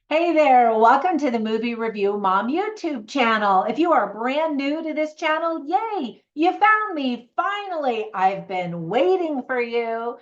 Hey there, welcome to the Movie Review Mom YouTube channel. If you are brand new to this channel, yay, you found me finally. I've been waiting for you.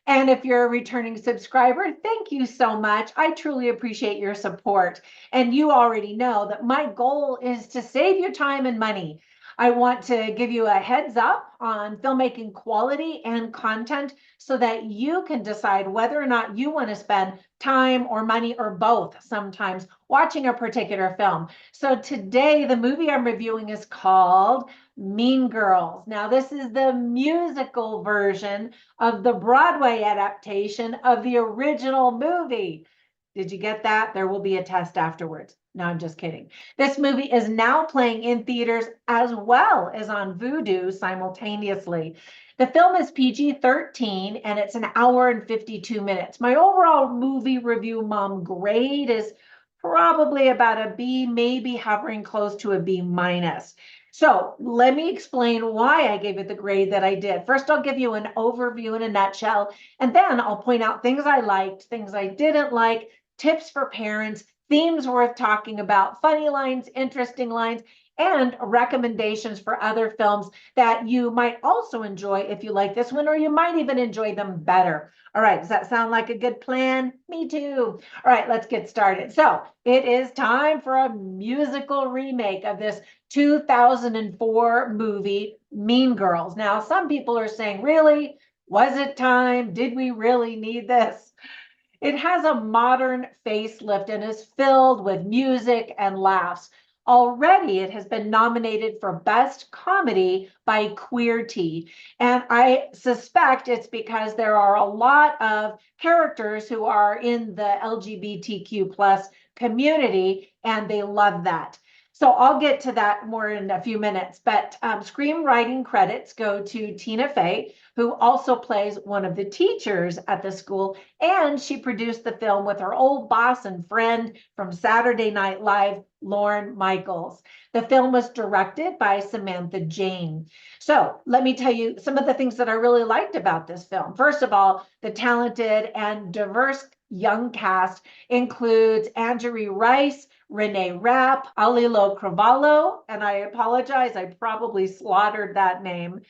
And if you're a returning subscriber, thank you so much. I truly appreciate your support. And you already know that my goal is to save you time and money. I want to give you a heads up on filmmaking quality and content so that you can decide whether or not you want to spend time or money or both sometimes watching a particular film. So today, the movie I'm reviewing is called Mean Girls. Now, this is the musical version of the Broadway adaptation of the original movie. Did you get that? There will be a test afterwards. No, I'm just kidding. This movie is now playing in theaters as well as on Vudu simultaneously. The film is PG-13 and it's an hour and 52 minutes. My overall movie review mom grade is probably about a B, maybe hovering close to a B minus. So let me explain why I gave it the grade that I did. First, I'll give you an overview in a nutshell, and then I'll point out things I liked, things I didn't like, tips for parents, themes worth talking about, funny lines, interesting lines, and recommendations for other films that you might also enjoy if you like this one, or you might even enjoy them better. All right, does that sound like a good plan? Me too. All right, let's get started. So it is time for a musical remake of this 2004 movie, Mean Girls. Now, some people are saying, really? Was it time? Did we really need this? It has a modern facelift and is filled with music and laughs. Already, it has been nominated for Best Comedy by Queerty. And I suspect it's because there are a lot of characters who are in the LGBTQ plus community, and they love that. So I'll get to that more in a few minutes. But screenwriting credits go to Tina Fey, who also plays one of the teachers at the school. And she produced the film with her old boss and friend from Saturday Night Live, Lorne Michaels. The film was directed by Samantha Jane. So let me tell you some of the things that I really liked about this film. First of all, the talented and diverse young cast includes Anjali Rice, Renee Rapp, Auli'i, and I apologize, I probably slaughtered that name,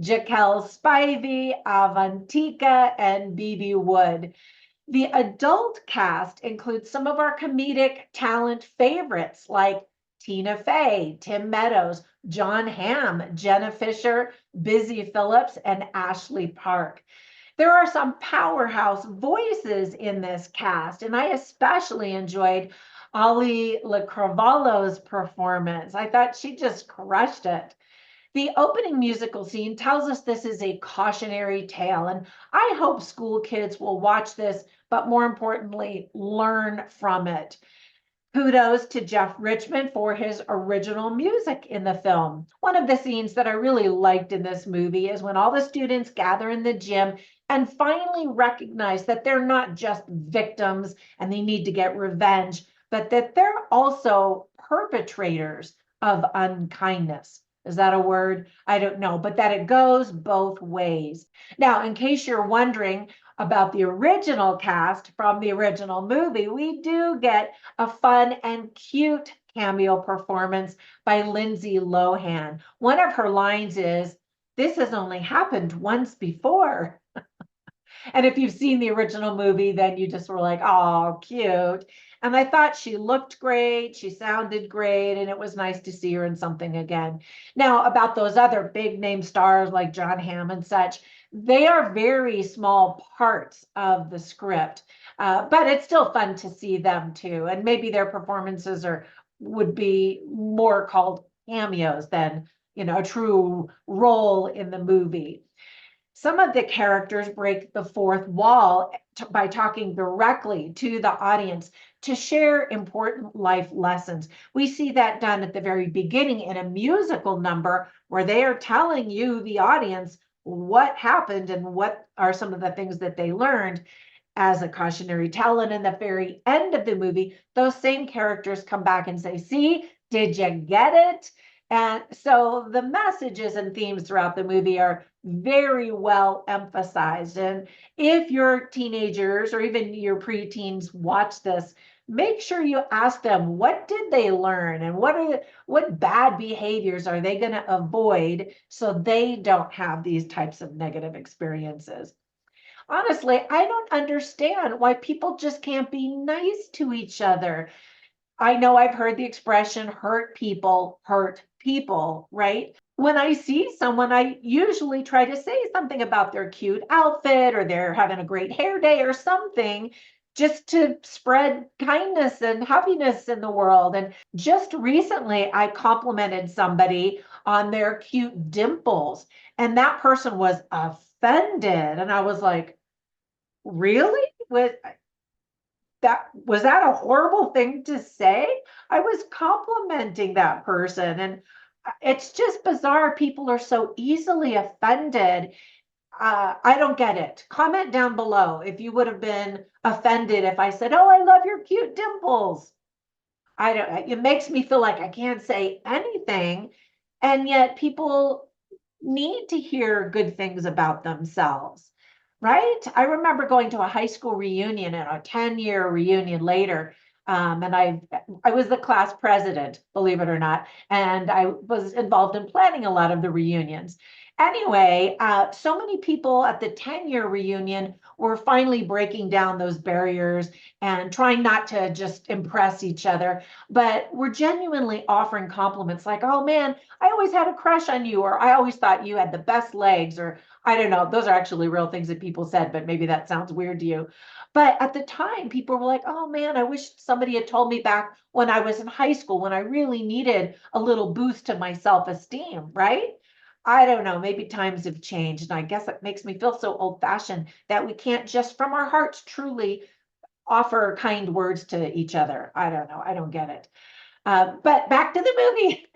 Jaquel Spivey, Avantika, and BB Wood. The adult cast includes some of our comedic talent favorites like Tina Fey, Tim Meadows, John Hamm, Jenna Fisher, Busy Phillips, and Ashley Park. There are some powerhouse voices in this cast, and I especially enjoyed Auli'i performance. I thought she just crushed it. The opening musical scene tells us this is a cautionary tale, and I hope school kids will watch this, but more importantly, learn from it. Kudos to Jeff Richmond for his original music in the film. One of the scenes that I really liked in this movie is when all the students gather in the gym and finally recognize that they're not just victims and they need to get revenge, but that they're also perpetrators of unkindness. Is that a word? I don't know, but that it goes both ways. Now, in case you're wondering about the original cast from the original movie, we do get a fun and cute cameo performance by Lindsay Lohan. One of her lines is, "This has only happened once before." And if you've seen the original movie, then you just were like, oh, cute. And I thought she looked great, she sounded great, and it was nice to see her in something again. Now, about those other big name stars like John Hamm and such, they are very small parts of the script, but it's still fun to see them too. And maybe their performances would be more called cameos than a true role in the movie. Some of the characters break the fourth wall by talking directly to the audience to share important life lessons. We see that done at the very beginning in a musical number where they are telling you, the audience, what happened and what are some of the things that they learned as a cautionary tale. And in the very end of the movie, those same characters come back and say, see, did you get it? And so the messages and themes throughout the movie are very well emphasized. And if your teenagers or even your preteens watch this, make sure you ask them, what did they learn, and what bad behaviors are they going to avoid so they don't have these types of negative experiences. Honestly, I don't understand why people just can't be nice to each other. I know I've heard the expression hurt people, right? When I see someone, I usually try to say something about their cute outfit or they're having a great hair day or something, just to spread kindness and happiness in the world. And just recently, I complimented somebody on their cute dimples, and that person was offended. And I was like, really? Was that a horrible thing to say? I was complimenting that person. And it's just bizarre. People are so easily offended. I don't get it. Comment down below if you would have been offended if I said, "Oh, I love your cute dimples." I don't, it makes me feel like I can't say anything. And yet people need to hear good things about themselves, right? I remember going to a high school reunion and a 10-year reunion later. And I was the class president, believe it or not, and I was involved in planning a lot of the reunions. Anyway, so many people at the 10-year reunion were finally breaking down those barriers and trying not to just impress each other, but were genuinely offering compliments like, "Oh man, I always had a crush on you," or "I always thought you had the best legs," or I don't know. Those are actually real things that people said, but maybe that sounds weird to you. But at the time, people were like, "Oh man, I wish somebody had told me back when I was in high school when I really needed a little boost to my self-esteem," right? I don't know. Maybe times have changed. And I guess it makes me feel so old fashioned that we can't just from our hearts truly offer kind words to each other. I don't know. I don't get it. But back to the movie.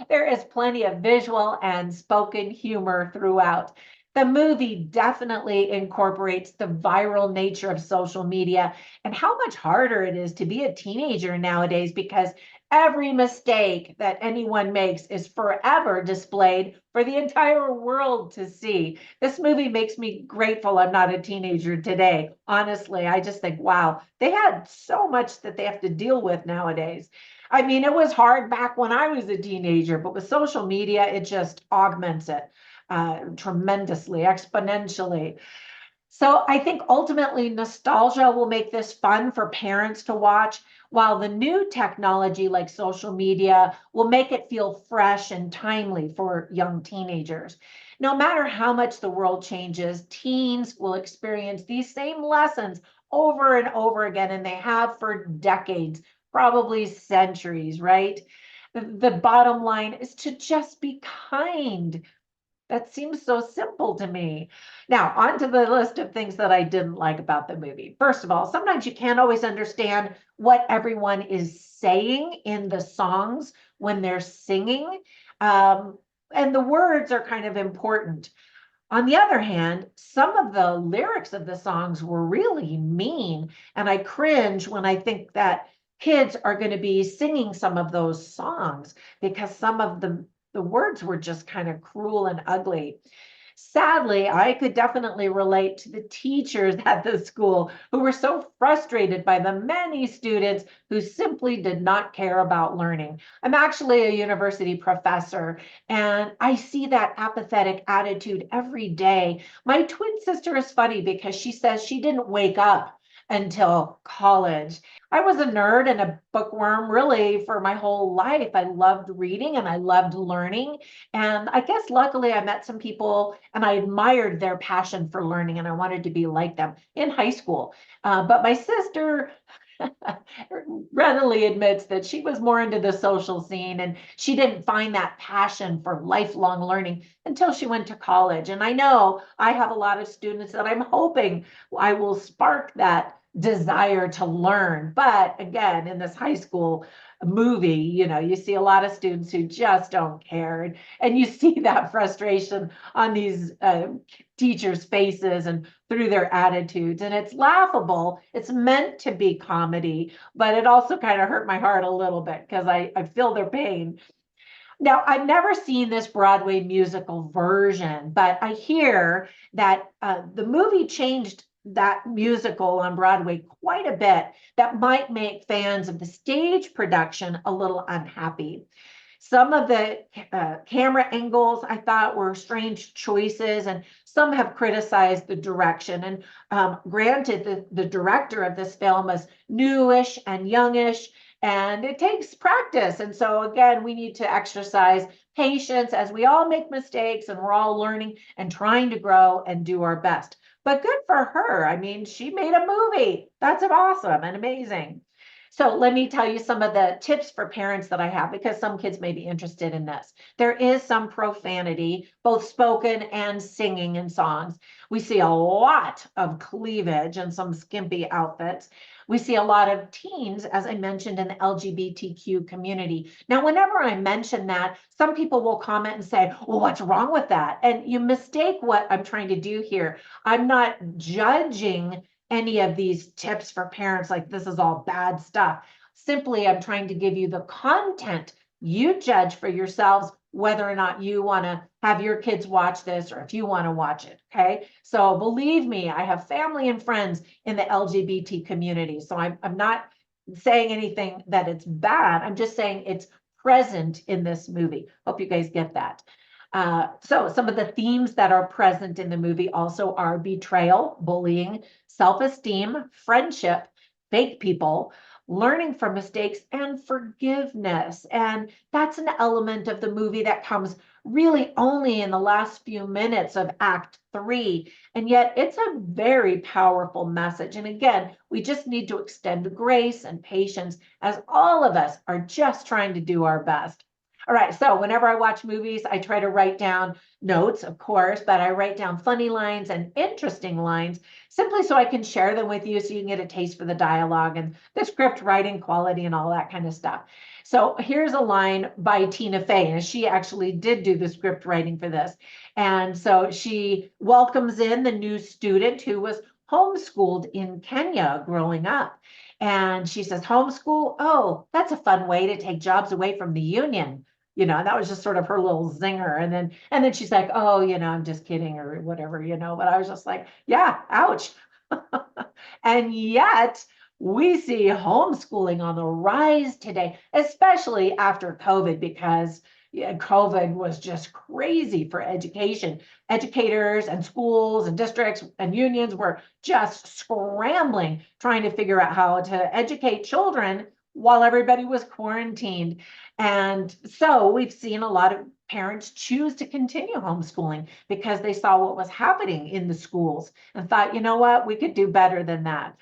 There is plenty of visual and spoken humor throughout. The movie definitely incorporates the viral nature of social media and how much harder it is to be a teenager nowadays because every mistake that anyone makes is forever displayed for the entire world to see. This movie makes me grateful I'm not a teenager today. Honestly, I just think, wow, they had so much that they have to deal with nowadays. I mean, it was hard back when I was a teenager, but with social media, it just augments it tremendously, exponentially. So I think ultimately nostalgia will make this fun for parents to watch, while the new technology like social media will make it feel fresh and timely for young teenagers. No matter how much the world changes, teens will experience these same lessons over and over again, and they have for decades, probably centuries, right? The bottom line is to just be kind. That seems so simple to me. Now, on to the list of things that I didn't like about the movie. First of all, sometimes you can't always understand what everyone is saying in the songs when they're singing. Um, and the words are kind of important. On the other hand, some of the lyrics of the songs were really mean, and I cringe when I think that kids are going to be singing some of those songs because some of the words were just kind of cruel and ugly. Sadly, I could definitely relate to the teachers at the school who were so frustrated by the many students who simply did not care about learning. I'm actually a university professor, and I see that apathetic attitude every day. My twin sister is funny because she says she didn't wake up until college. I was a nerd and a bookworm really for my whole life. I loved reading and I loved learning. And I guess luckily I met some people and I admired their passion for learning and I wanted to be like them in high school. But my sister readily admits that she was more into the social scene and she didn't find that passion for lifelong learning until she went to college. And I know I have a lot of students that I'm hoping I will spark that desire to learn. But again, in this high school movie, you see a lot of students who just don't care. And you see that frustration on these teachers' faces and through their attitudes. And it's laughable. It's meant to be comedy, but it also kind of hurt my heart a little bit because I feel their pain. Now, I've never seen this Broadway musical version, but I hear that the movie changed that musical on Broadway quite a bit that might make fans of the stage production a little unhappy. Some of the camera angles I thought were strange choices, and some have criticized the direction. And granted, the director of this film is newish and youngish, and it takes practice. And so, again, we need to exercise patience as we all make mistakes and we're all learning and trying to grow and do our best. But good for her. I mean, she made a movie. That's awesome and amazing. So let me tell you some of the tips for parents that I have, because some kids may be interested in this. There is some profanity, both spoken and singing in songs. We see a lot of cleavage and some skimpy outfits. We see a lot of teens, as I mentioned, in the LGBTQ community. Now, whenever I mention that, some people will comment and say, well, what's wrong with that? And you mistake what I'm trying to do here. I'm not judging any of these tips for parents like this is all bad stuff. Simply, I'm trying to give you the content. You judge for yourselves whether or not you want to have your kids watch this or if you want to watch it. Okay. So believe me, I have family and friends in the LGBT community. So I'm not saying anything that it's bad. I'm just saying it's present in this movie. Hope you guys get that. So some of the themes that are present in the movie also are betrayal, bullying, self-esteem, friendship, fake people, learning from mistakes, and forgiveness. And that's an element of the movie that comes really only in the last few minutes of Act 3. And yet it's a very powerful message. And again, we just need to extend grace and patience as all of us are just trying to do our best. All right, so whenever I watch movies, I try to write down notes, of course, but I write down funny lines and interesting lines simply so I can share them with you so you can get a taste for the dialogue and the script writing quality and all that kind of stuff. So here's a line by Tina Fey, and she actually did do the script writing for this. And so she welcomes in the new student who was homeschooled in Kenya growing up. And she says, homeschool? Oh, that's a fun way to take jobs away from the union. That was just sort of her little zinger. And then she's like, oh, I'm just kidding or whatever, but I was just like, yeah, ouch. And yet we see homeschooling on the rise today, especially after COVID, because COVID was just crazy for education. Educators and schools and districts and unions were just scrambling, trying to figure out how to educate children while everybody was quarantined. And so we've seen a lot of parents choose to continue homeschooling because they saw what was happening in the schools and thought, you know what, we could do better than that.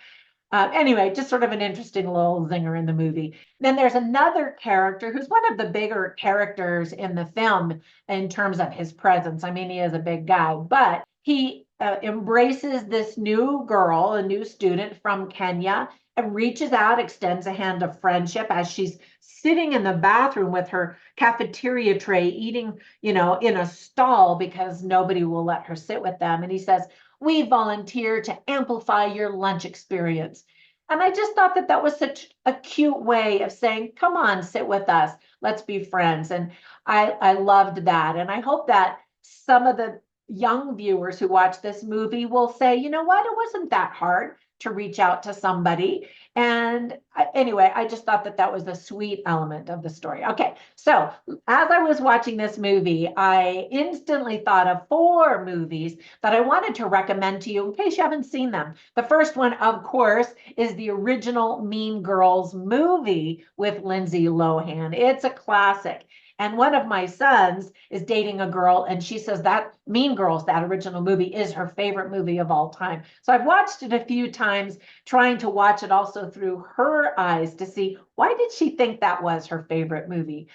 Anyway, just sort of an interesting little zinger in the movie. Then there's another character who's one of the bigger characters in the film in terms of his presence. I mean, he is a big guy, but he embraces this new girl, a new student from Kenya, and reaches out, extends a hand of friendship as she's sitting in the bathroom with her cafeteria tray, eating, in a stall because nobody will let her sit with them. And he says, we volunteer to amplify your lunch experience. And I just thought that was such a cute way of saying, come on, sit with us. Let's be friends. And I loved that. And I hope that some of the young viewers who watch this movie will say, you know what, it wasn't that hard to reach out to somebody. And anyway, I just thought that was a sweet element of the story. Okay, so as I was watching this movie, I instantly thought of 4 movies that I wanted to recommend to you in case you haven't seen them. The first one, of course, is the original Mean Girls movie with Lindsay Lohan. It's a classic. And one of my sons is dating a girl, and she says that Mean Girls, that original movie, is her favorite movie of all time. So I've watched it a few times, trying to watch it also through her eyes to see why did she think that was her favorite movie.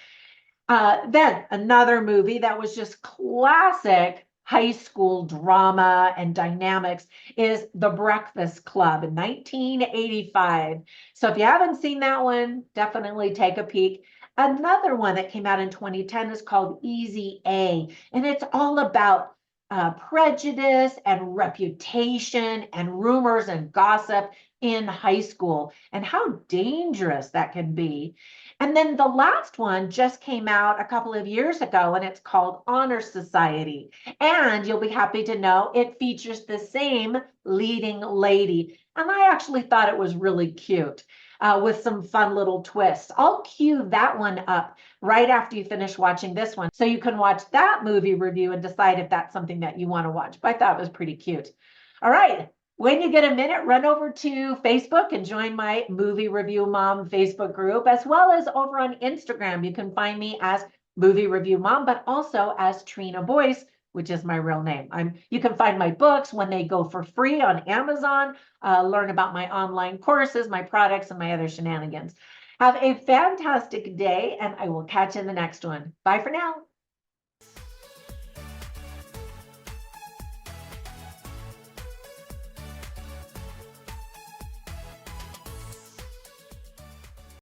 Then another movie that was just classic high school drama and dynamics is The Breakfast Club in 1985. So if you haven't seen that one, definitely take a peek. Another one that came out in 2010 is called Easy A, and it's all about prejudice and reputation and rumors and gossip in high school and how dangerous that can be. And then the last one just came out a couple of years ago, and it's called Honor Society. And you'll be happy to know it features the same leading lady. And I actually thought it was really cute. With some fun little twists. I'll cue that one up right after you finish watching this one, so you can watch that movie review and decide if that's something that you want to watch. But I thought it was pretty cute. All right. When you get a minute, run over to Facebook and join my Movie Review Mom Facebook group, as well as over on Instagram. You can find me as Movie Review Mom, but also as Trina Boice, which is my real name. You can find my books when they go for free on Amazon, learn about my online courses, my products, and my other shenanigans. Have a fantastic day, and I will catch you in the next one. Bye for now.